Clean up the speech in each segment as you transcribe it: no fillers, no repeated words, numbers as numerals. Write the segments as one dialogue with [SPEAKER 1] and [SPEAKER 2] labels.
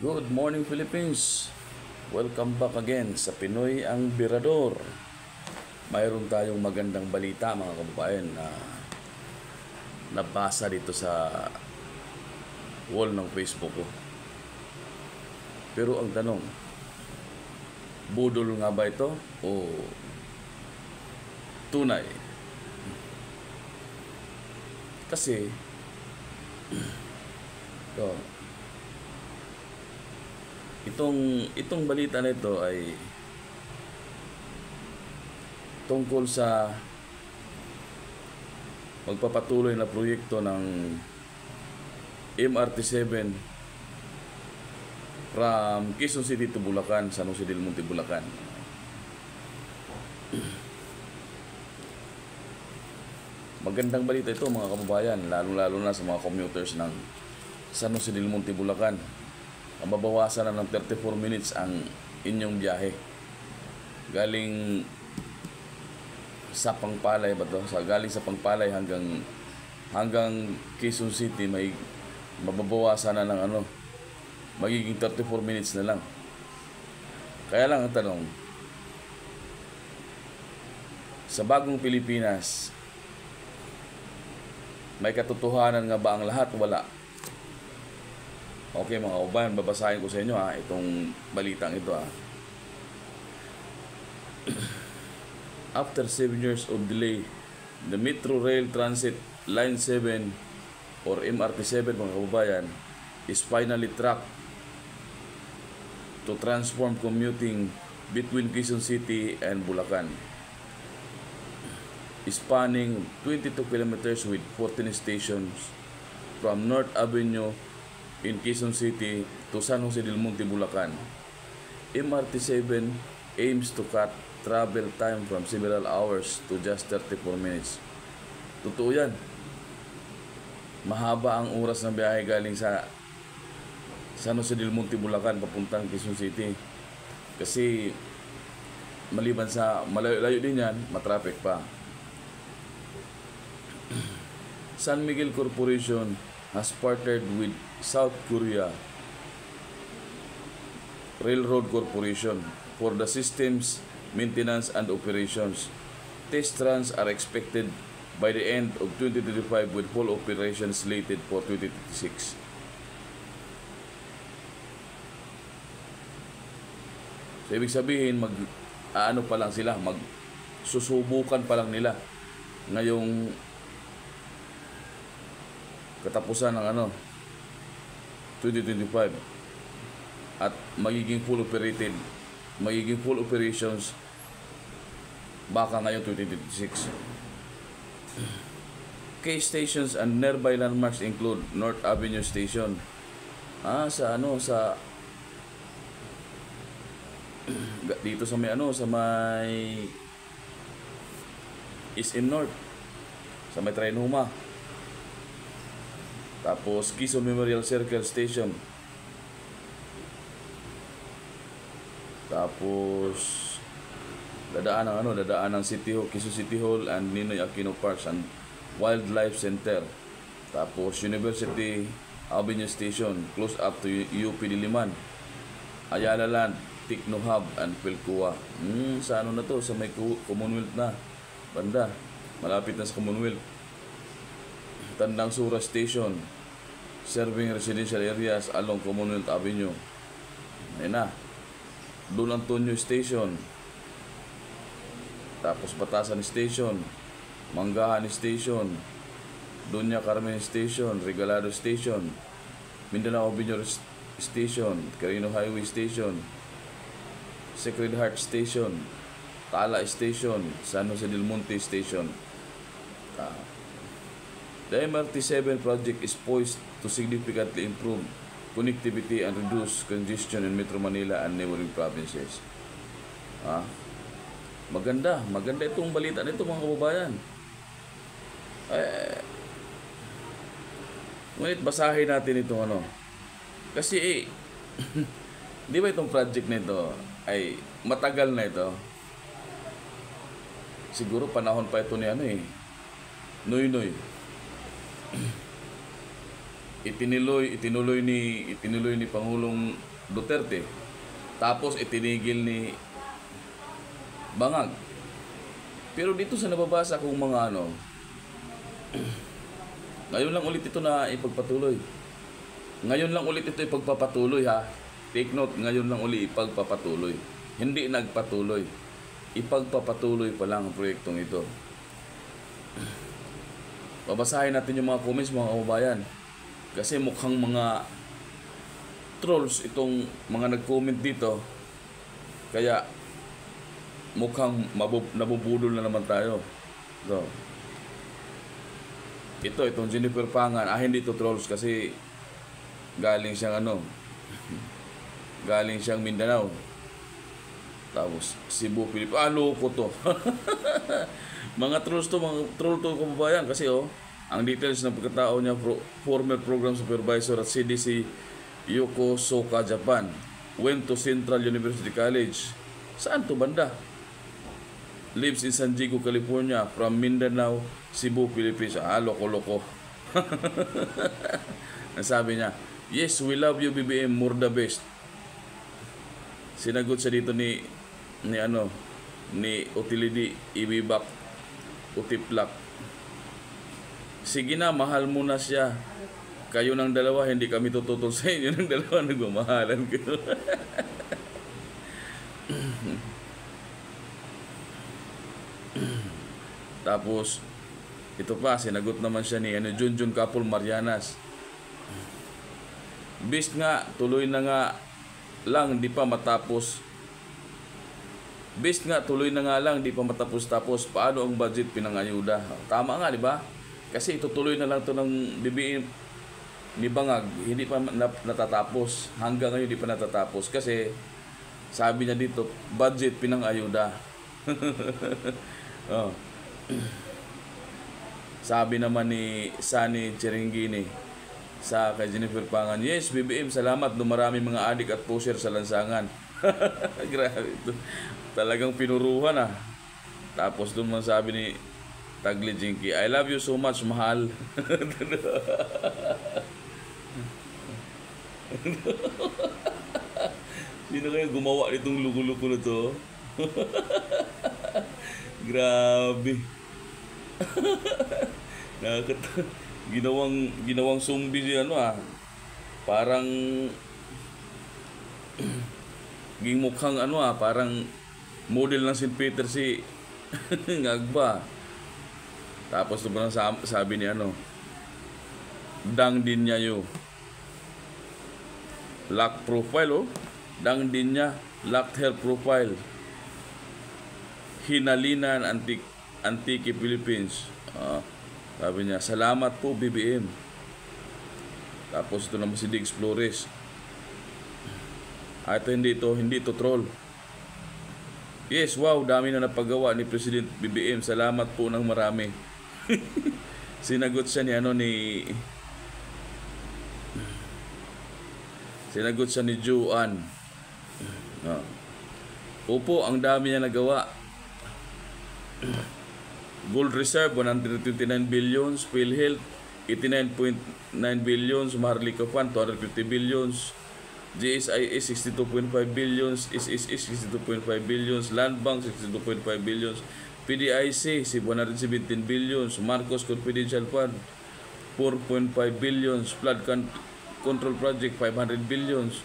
[SPEAKER 1] Good morning, Philippines! Welcome back again sa Pinoy ang Birador. Mayroon tayong magandang balita, mga kababayan, na nabasa dito sa wall ng Facebook ko. Pero ang tanong, budol nga ba ito o tunay? Kasi itong balita na ito ay tungkol sa magpapatuloy na proyekto ng MRT-7 from Quezon City to Bulacan, San Jose del Monte, Bulacan. Magandang balita ito, mga kababayan, lalo na sa mga commuters ng San Jose del Monte, Bulacan. Mababawasan na ng 34 minutes ang inyong biyahe. Galing sa Pangpalay ba to? Galing sa Pangpalay hanggang Quezon City, may mababawasan na ng magiging 34 minutes na lang. Kaya lang ang tanong, sa bagong Pilipinas, may katotohanan nga ba ang lahat? Wala. Okay, mga kababayan, babasahin ko sa inyo itong balitang ito. After 7 years of delay, the Metro Rail Transit Line 7 or MRT-7, mga kababayan, is finally tracked to transform commuting between Quezon City and Bulacan, spanning 22 kilometers with 14 stations from North Avenue in Quezon City to San Jose del Monte, Bulacan. MRT-7 aims to cut travel time from several hours to just 34 minutes. Totoo yan. Mahaba ang oras ng biyahe galing sa San Jose del Monte, Bulacan papuntang Quezon City. Kasi maliban sa malayo din yan, matraffic pa. San Miguel Corporation has partnered with South Korea Railroad Corporation for the system's maintenance and operations. Test runs are expected by the end of 2025 with full operations slated for 2026. So, ibig sabihin, susubukan pa lang nila ngayong katapusan ng 2025 at magiging full operations baka ngayong 2026. Key stations and nearby landmarks include North Avenue Station. Dito sa may SM North, sa may Trinoma. Tapos Quezon Memorial Circle Station. Tapos dadaan ng City Hall, Quezon City Hall and Ninoy Aquino Parks and Wildlife Center. Tapos University Avenue Station close up to UP Diliman, Ayala Land, Tikno Hub and Pilcoa. Sa na to? Sa may Commonwealth na banda, malapit na sa Commonwealth. Tandang Sura Station, serving residential areas along Commonwealth Avenue. Ayun na. Don Antonio Station. Tapos Batasan Station, Manggahan Station, Doña Carmen Station, Regalado Station, Mindanao Avenue Station, Carino Highway Station, Sacred Heart Station, Tala Station, San Jose del Monte Station. The MRT-7 project is poised to significantly improve connectivity and reduce congestion in Metro Manila and neighboring provinces. Maganda itong balita nito, mga kababayan. Ngunit basahin natin itong kasi di ba itong project nito ay matagal na ito. Siguro panahon pa ito ni Noy. itinuloy ni Pangulong Duterte. Tapos itinigil ni Bangag. Pero dito sa nababasa kong mga ngayon lang ulit ito na ipagpatuloy. Ngayon lang ulit ito ipagpapatuloy, ha. Take note, ngayon lang ulit ipagpapatuloy. Hindi nagpatuloy. Ipagpapatuloy pa lang ang proyektong ito. Babasahin natin yung mga comments, mga kababayan. Kasi mukhang mga trolls itong mga nag-comment dito. Kaya mukhang nabubudol na naman tayo. So, itong Jennifer Pangan, hindi ito trolls kasi galing siyang galing siyang Mindanao. Tapos Cebu, Pilipinas. Loko to. Mga trolls to, kababayan. Kasi ang details ng pagkatao niya, former program supervisor at CDC Yokosuka, Japan. Went to Central University College. Saan to banda? Lives in San Diego, California. From Mindanao, Cebu, Philippines. Loko-loko. Nasabi niya, yes, we love you, BBM, more the best. Sinagot siya dito ni Utilidi Ibibak Utiplak. Sige na, mahal mo na siya. Kayo ng dalawa, hindi kami tututol sa inyo ng dalawa, nagmamahalan kayo. Tapos ito pa, sinagot naman siya ni Junjun Kapul Marianas. Bis nga, tuloy na nga lang, di pa matapos. Bis nga, tuloy na nga lang, di pa matapos-tapos. Paano ang budget pinangayuda? Tama nga, di ba? Kasi itutuloy na lang to ng BBM ni Bangag, hindi pa natatapos. Hanggang ngayon, di pa natatapos. Kasi, sabi niya dito, budget pinangayuda. Sabi naman ni Sunny Chiringini sa kay Jennifer Pangan, yes, BBM, salamat, marami mga adik at pusher sa lansangan. Grabe ito. Talagang pinuruhan, Tapos doon man sabi ni Tagli Jinky, I love you so much, mahal. Sino kaya gumawa nitong luko-luko na to? Grabe. ginawang zombie si parang mukhang parang model ng St. Peter si Ngagba. Tapos ito sabi ni Dang din niya lock profile, Dang din niya locked hair profile. Hinalinan Antique Philippines. Sabi niya, salamat po BBM. Tapos ito naman si Diggs Flores. Hindi ito troll. Yes, wow, dami na napagawa ni President BBM. Salamat po ng marami. Sinagot siya ni Juan. Opo, ang dami niya nagawa. Gold Reserve, 129 billions. PhilHealth, 89.9 billions. Maharlika Fund, 250 billions. GSIS, 62.5 billions. SSS, 62.5 billions. Land Bank, 62.5 billions. PDIC, 117 billions. Marcos Confidential Fund, 4.5 billions. Flood Control Project, 500 billions.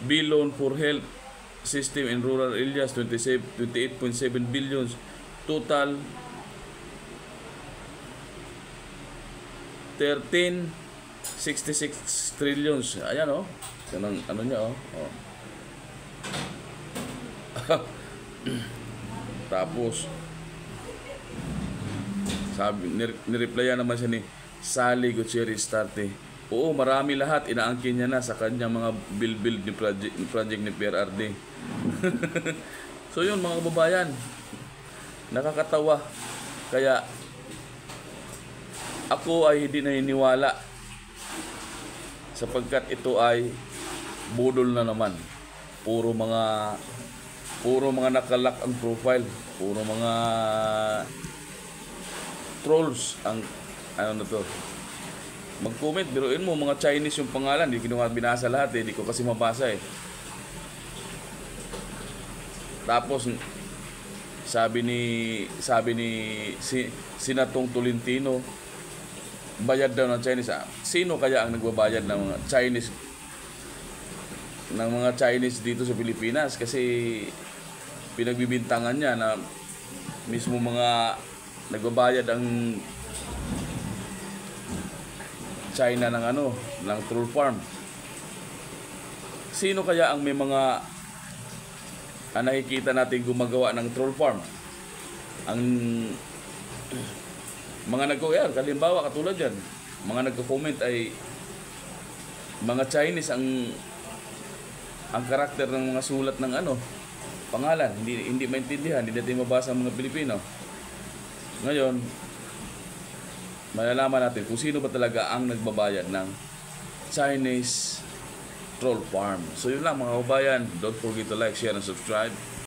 [SPEAKER 1] B-Loan for Health System in Rural Areas, 28.7 billions. Total 13.66 trillions. Ayan niya Tapos sabi, nireplyan naman siya ni Sally Gutierrez Starte. Oo, marami lahat, inaangkin niya na sa kanya mga build ni project ni PRRD. So yun mga kababayan, nakakatawa. Kaya ako ay hindi naniniwala sapagkat ito ay budol na naman. Puro mga nakalak ang profile, puro mga trolls ang Mag-comment, biruin mo, mga Chinese yung pangalan. Hindi ko binasa lahat eh. Hindi ko kasi mabasa eh. Tapos, Sinatong Tolentino, bayad daw ng Chinese. Sino kaya ang nagbabayad ng mga Chinese dito sa Pilipinas? Kasi pinagbibintangan niya na mismo mga nagbabayad ang China ng troll farm. Sino kaya ang may mga nakikita natin gumagawa ng troll farm? Ang mga nag-OR, kalimbawa katulad yan, mga nagko-comment ay mga Chinese ang karakter ng mga sulat ng pangalan, hindi maintindihan, hindi natin mabasa ang mga Pilipino. Ngayon, malalaman natin kung sino ba talaga ang nagbabayad ng Chinese troll farm. So yun lang mga kabayan, don't forget to like, share, and subscribe.